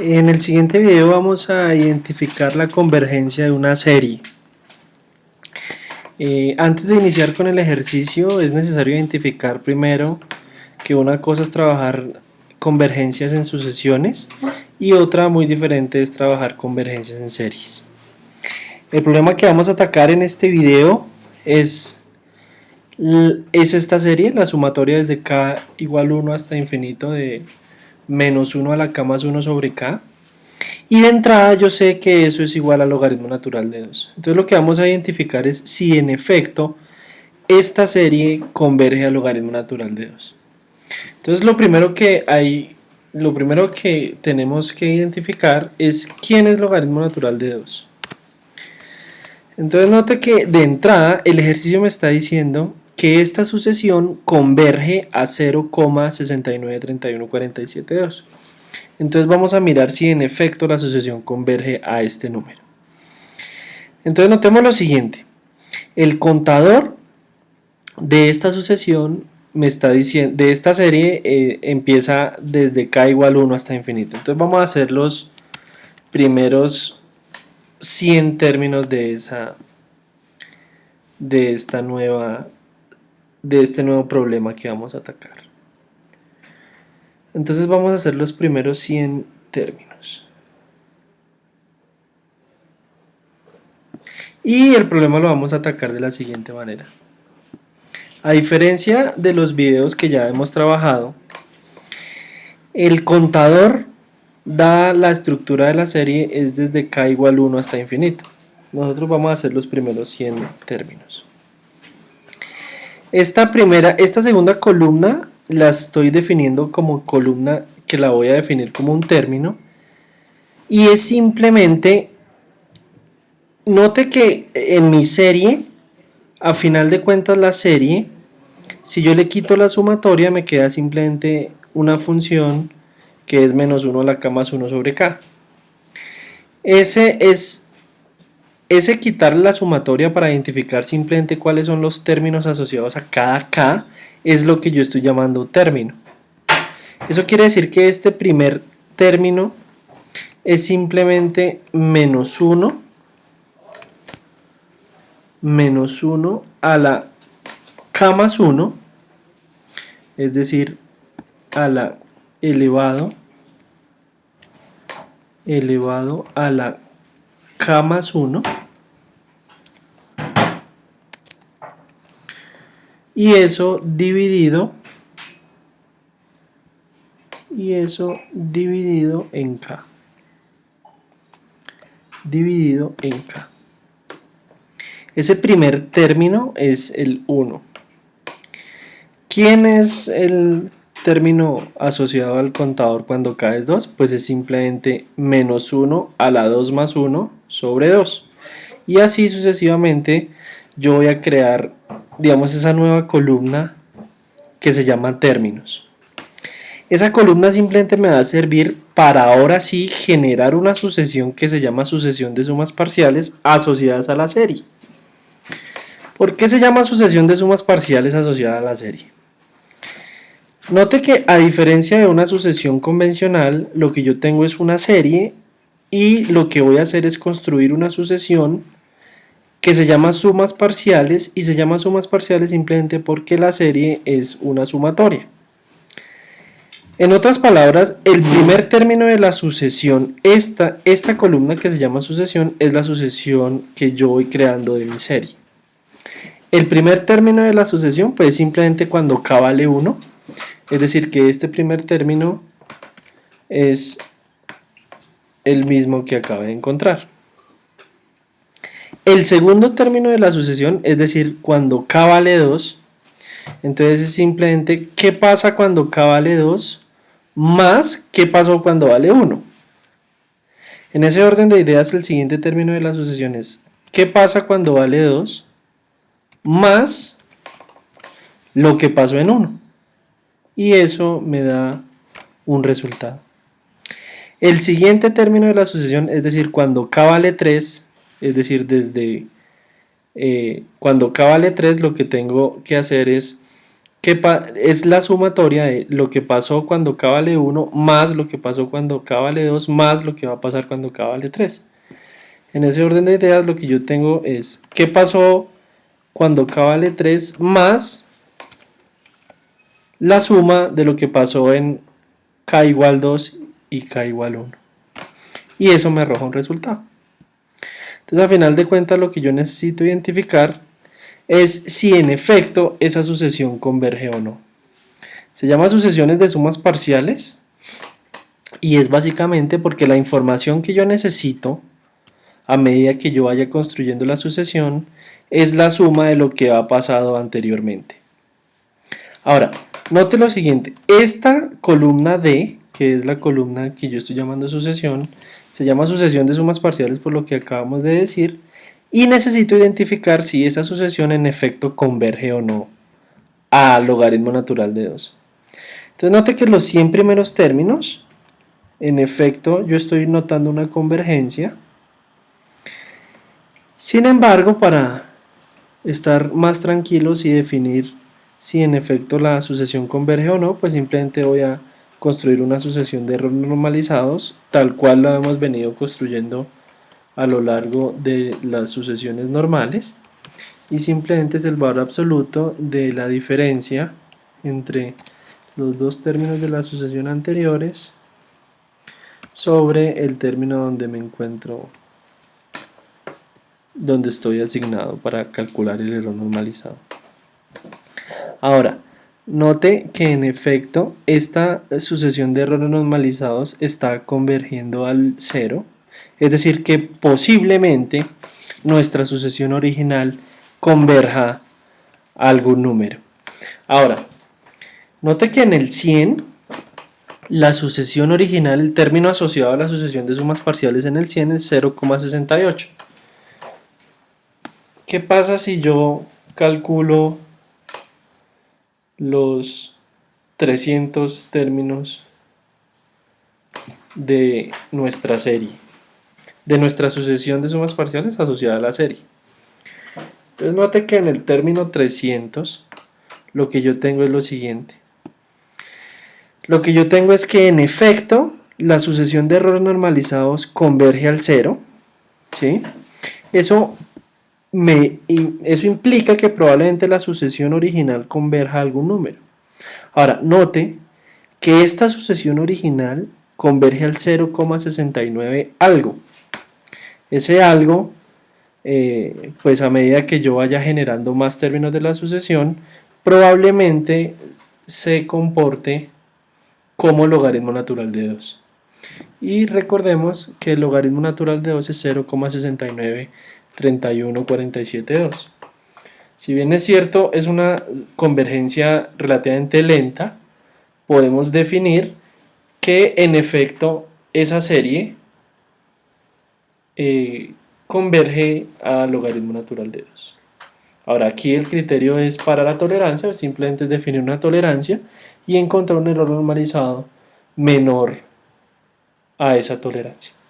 En el siguiente video vamos a identificar la convergencia de una serie. Antes de iniciar con el ejercicio es necesario identificar primero que una cosa es trabajar convergencias en sucesiones y otra muy diferente es trabajar convergencias en series. El problema que vamos a atacar en este video es esta serie, la sumatoria desde k igual 1 hasta infinito de menos 1 a la k más 1 sobre k. Y de entrada yo sé que eso es igual al logaritmo natural de 2. Entonces lo que vamos a identificar es si en efecto esta serie converge al logaritmo natural de 2. Entonces lo primero que tenemos que identificar es quién es logaritmo natural de 2. Entonces note que de entrada el ejercicio me está diciendo que esta sucesión converge a 0,6931472. Entonces vamos a mirar si en efecto la sucesión converge a este número. Entonces notemos lo siguiente. El contador de esta sucesión me está diciendo, de esta serie empieza desde k igual 1 hasta infinito. Entonces vamos a hacer los primeros 100 términos de este nuevo problema que vamos a atacar. Entonces vamos a hacer los primeros 100 términos. Y el problema lo vamos a atacar de la siguiente manera. A diferencia de los videos que ya hemos trabajado, el contador, dada la estructura de la serie, es desde k igual 1 hasta infinito. Nosotros vamos a hacer los primeros 100 términos. Esta segunda columna la estoy definiendo como columna que la voy a definir como un término. Y es simplemente, note que en mi serie, a final de cuentas la serie, si yo le quito la sumatoria me queda simplemente una función que es menos 1 a la k más 1 sobre k. Ese quitar la sumatoria para identificar simplemente cuáles son los términos asociados a cada k es lo que yo estoy llamando término. Eso quiere decir que este primer término es simplemente menos 1 a la k más 1, es decir, a la elevado a la k más 1, y eso dividido en k. Ese primer término es el 1. ¿Quién es el término asociado al contador cuando k es 2? Pues es simplemente menos 1 a la 2 más 1 sobre 2. Y así sucesivamente yo voy a crear, digamos, esa nueva columna que se llama términos. Esa columna simplemente me va a servir para ahora sí generar una sucesión que se llama sucesión de sumas parciales asociadas a la serie. ¿Por qué se llama sucesión de sumas parciales asociada a la serie? Note que a diferencia de una sucesión convencional, lo que yo tengo es una serie y lo que voy a hacer es construir una sucesión que se llama sumas parciales, y se llama sumas parciales simplemente porque la serie es una sumatoria. En otras palabras, el primer término de la sucesión, esta columna que se llama sucesión, es la sucesión que yo voy creando de mi serie. El primer término de la sucesión pues simplemente cuando k vale 1, es decir que este primer término es el mismo que acabo de encontrar. El segundo término de la sucesión, es decir, cuando k vale 2, entonces es simplemente qué pasa cuando k vale 2 más qué pasó cuando vale 1. En ese orden de ideas, el siguiente término de la sucesión es qué pasa cuando vale 2 más lo que pasó en 1. Y eso me da un resultado. El siguiente término de la sucesión, es decir, cuando k vale 3, es decir, cuando k vale 3, lo que tengo que hacer es es la sumatoria de lo que pasó cuando k vale 1 más lo que pasó cuando k vale 2 más lo que va a pasar cuando k vale 3. En ese orden de ideas lo que yo tengo es qué pasó cuando k vale 3 más la suma de lo que pasó en k igual 2 y k igual 1. Y eso me arroja un resultado. Entonces, a final de cuentas, lo que yo necesito identificar es si en efecto esa sucesión converge o no. Se llama sucesiones de sumas parciales y es básicamente porque la información que yo necesito a medida que yo vaya construyendo la sucesión es la suma de lo que ha pasado anteriormente. Ahora, note lo siguiente, esta columna D, que es la columna que yo estoy llamando sucesión, se llama sucesión de sumas parciales por lo que acabamos de decir, y necesito identificar si esa sucesión en efecto converge o no a logaritmo natural de 2. Entonces note que los 100 primeros términos, en efecto yo estoy notando una convergencia. Sin embargo, para estar más tranquilos y definir si en efecto la sucesión converge o no, pues simplemente voy a construir una sucesión de errores normalizados tal cual la hemos venido construyendo a lo largo de las sucesiones normales y simplemente es el valor absoluto de la diferencia entre los dos términos de la sucesión anteriores sobre el término donde me encuentro, donde estoy asignado para calcular el error normalizado. Ahora, note que en efecto esta sucesión de errores normalizados está convergiendo al cero, es decir que posiblemente nuestra sucesión original converja a algún número. Ahora, note que en el 100 la sucesión original, el término asociado a la sucesión de sumas parciales en el 100 es 0,68. ¿Qué pasa si yo calculo los 300 términos de nuestra serie, de nuestra sucesión de sumas parciales asociada a la serie? Entonces note que en el término 300 lo que yo tengo es lo siguiente. Lo que yo tengo es que en efecto la sucesión de errores normalizados converge al cero, ¿sí? Eso implica que probablemente la sucesión original converja a algún número. Ahora, note que esta sucesión original converge al 0,69 algo. Ese algo, pues a medida que yo vaya generando más términos de la sucesión, probablemente se comporte como logaritmo natural de 2. Y recordemos que el logaritmo natural de 2 es 0,693147,2. Si bien es cierto, es una convergencia relativamente lenta, podemos definir que en efecto esa serie converge al logaritmo natural de 2. Ahora aquí el criterio es para la tolerancia, simplemente es definir una tolerancia y encontrar un error normalizado menor a esa tolerancia.